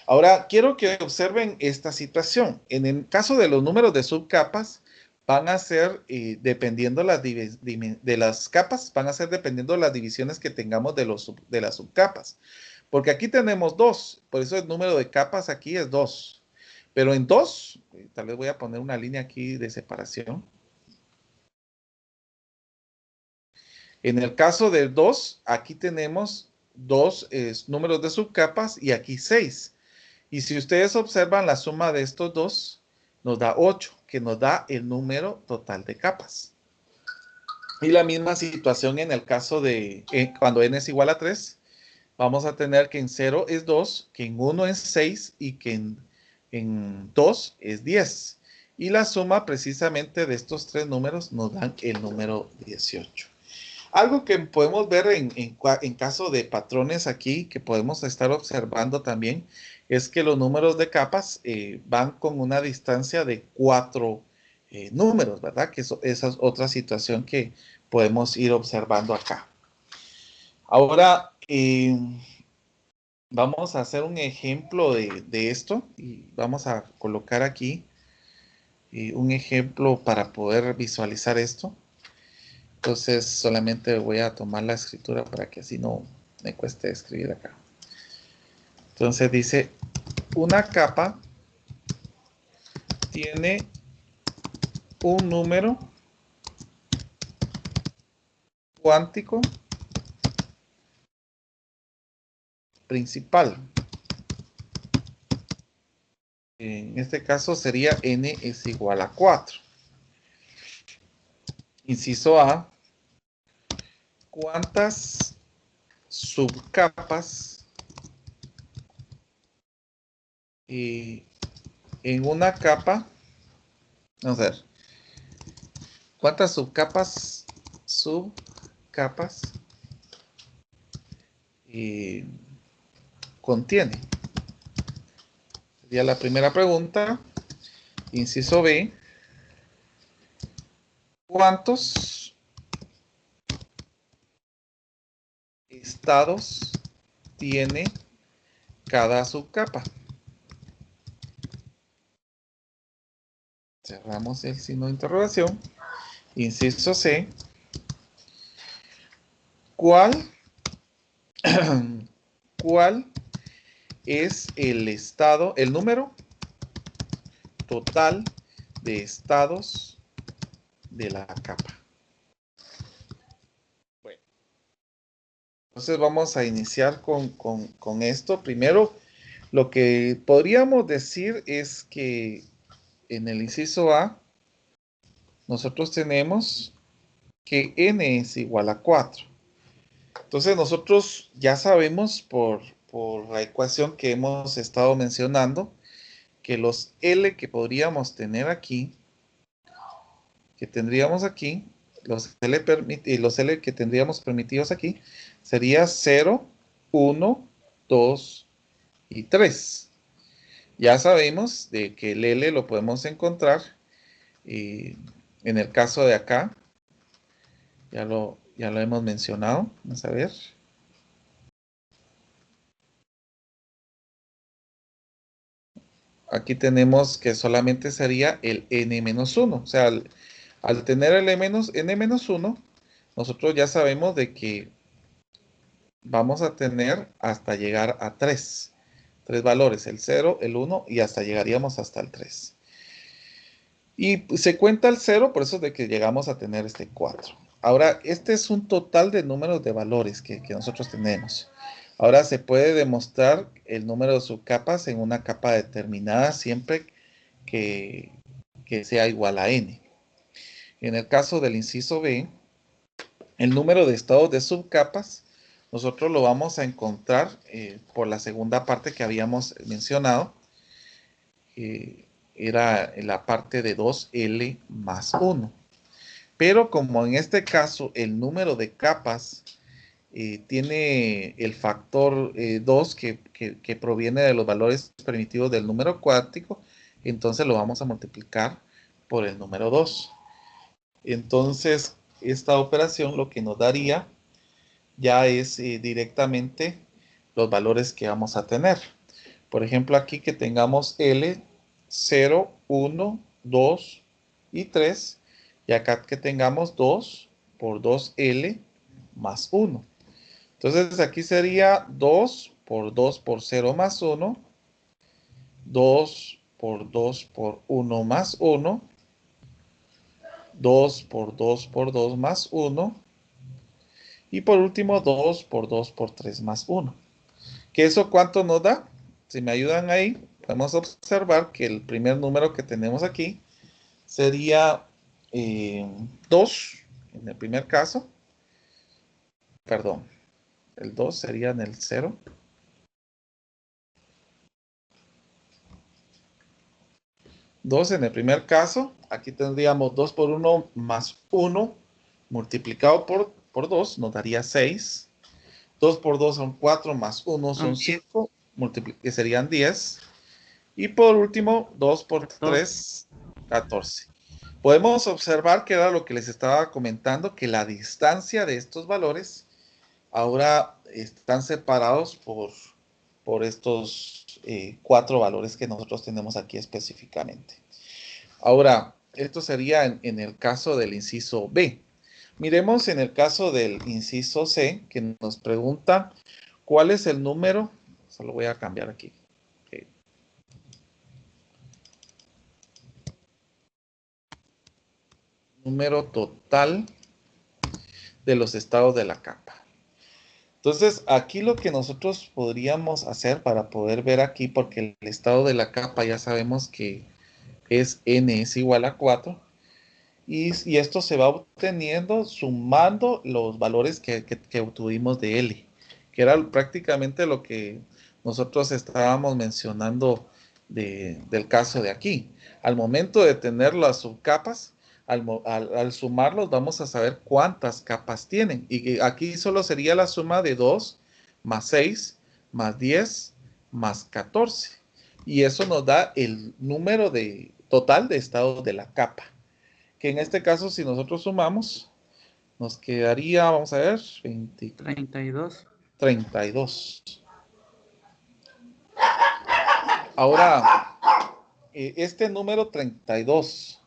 Ahora, quiero que observen esta situación. En el caso de los números de subcapas, van a ser, dependiendo de las capas, van a ser dependiendo de las divisiones que tengamos de las subcapas. Porque aquí tenemos 2, por eso el número de capas aquí es 2. Pero en 2, tal vez voy a poner una línea aquí de separación. En el caso del 2, aquí tenemos 2 números de subcapas y aquí 6. Y si ustedes observan la suma de estos dos, nos da 8, que nos da el número total de capas. Y la misma situación en el caso de cuando n es igual a 3, vamos a tener que en 0 es 2, que en 1 es 6 y que en 2 es 10. Y la suma precisamente de estos tres números nos dan el número 18. Algo que podemos ver en caso de patrones aquí, que podemos estar observando también, es que los números de capas van con una distancia de 4 números, ¿verdad? Que esa es otra situación que podemos ir observando acá. Ahora, vamos a hacer un ejemplo de esto y vamos a colocar aquí un ejemplo para poder visualizar esto. Entonces solamente voy a tomar la escritura para que así no me cueste escribir acá. Entonces dice, una capa tiene un número cuántico principal. En este caso sería n es igual a 4. Inciso A, ¿cuántas subcapas en una capa? Vamos a ver. ¿Cuántas subcapas contiene? Sería la primera pregunta. Inciso B, ¿cuántos estados tiene cada subcapa? Cerramos el signo de interrogación. Inciso C, ¿Cuál, cuál es el estado, el número total de estados de la capa? Bueno, entonces vamos a iniciar con esto. Primero, lo que podríamos decir es que en el inciso A, nosotros tenemos que n es igual a 4. Entonces nosotros ya sabemos por la ecuación que hemos estado mencionando, que los L que podríamos tener aquí, que tendríamos aquí, los L que tendríamos permitidos aquí, sería 0, 1, 2 y 3. Ya sabemos de que el L lo podemos encontrar en el caso de acá. Ya lo hemos mencionado. Vamos a ver. Aquí tenemos que solamente sería el n-1. O sea, al tener el n-1, nosotros ya sabemos de que vamos a tener hasta llegar a 3. 3 valores, el 0, el 1 y hasta llegaríamos hasta el 3. Y se cuenta el 0, por eso es de que llegamos a tener este 4. Ahora, este es un total de números de valores que nosotros tenemos. Ahora se puede demostrar el número de subcapas en una capa determinada siempre que sea igual a n. En el caso del inciso B, el número de estados de subcapas, nosotros lo vamos a encontrar por la segunda parte que habíamos mencionado. Era la parte de 2L más 1. Pero como en este caso el número de capas tiene el factor 2 que proviene de los valores primitivos del número cuántico, entonces lo vamos a multiplicar por el número 2. Entonces, esta operación lo que nos daría ya es directamente los valores que vamos a tener. Por ejemplo, aquí que tengamos L, 0, 1, 2 y 3. Y acá que tengamos 2 por 2L más 1. Entonces aquí sería 2 por 2 por 0 más 1. 2 por 2 por 1 más 1. 2 por 2 por 2 más 1. Y por último 2 por 2 por 3 más 1. ¿Que eso cuánto nos da? Si me ayudan ahí, podemos observar que el primer número que tenemos aquí sería 2 en el primer caso. Perdón, el 2 sería en el 0. Dos en el primer caso, aquí tendríamos 2 por 1 más 1 multiplicado por 2, nos daría 6. 2 por 2 son 4 más 1 son 5, que serían 10. Y por último, 2 por 3, 14. Podemos observar que era lo que les estaba comentando, que la distancia de estos valores ahora están separados por estos 4 valores que nosotros tenemos aquí específicamente. Ahora, esto sería en el caso del inciso B. Miremos en el caso del inciso C, que nos pregunta cuál es el número, solo voy a cambiar aquí. Okay. Número total de los estados de la capa. Entonces, aquí lo que nosotros podríamos hacer para poder ver aquí, porque el estado de la capa ya sabemos que es n es igual a 4, y esto se va obteniendo sumando los valores que obtuvimos de L, que era prácticamente lo que nosotros estábamos mencionando del caso de aquí. Al momento de tener las subcapas, al sumarlos vamos a saber cuántas capas tienen. Y aquí solo sería la suma de 2 más 6 más 10 más 14. Y eso nos da el número total de estados de la capa. Que en este caso, si nosotros sumamos, nos quedaría, vamos a ver, 32. 32. Ahora, este número 32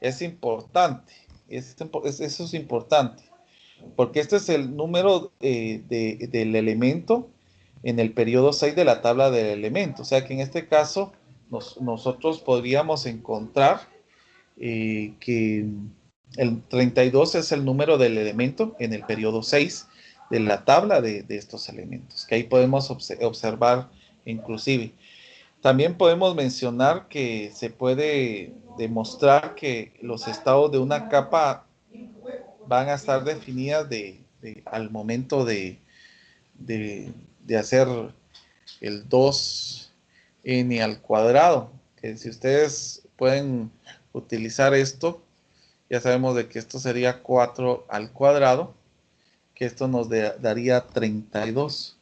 es importante. Eso es importante. porque este es el número del elemento en el periodo 6 de la tabla del elemento. O sea que en este caso nosotros podríamos encontrar que el 32 es el número del elemento en el periodo 6 de la tabla de estos elementos, que ahí podemos observar inclusive. También podemos mencionar que se puede demostrar que los estados de una capa van a estar definidas al momento de hacer el 2n al cuadrado. Que si ustedes pueden utilizar esto, ya sabemos de que esto sería 4 al cuadrado, que esto nos daría 32.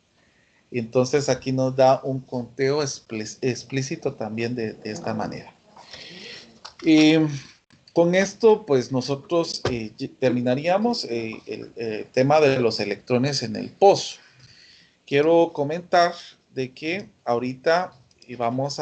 Entonces aquí nos da un conteo explícito también de esta manera. Y con esto, pues nosotros terminaríamos el tema de los electrones en el pozo. Quiero comentar de que ahorita vamos a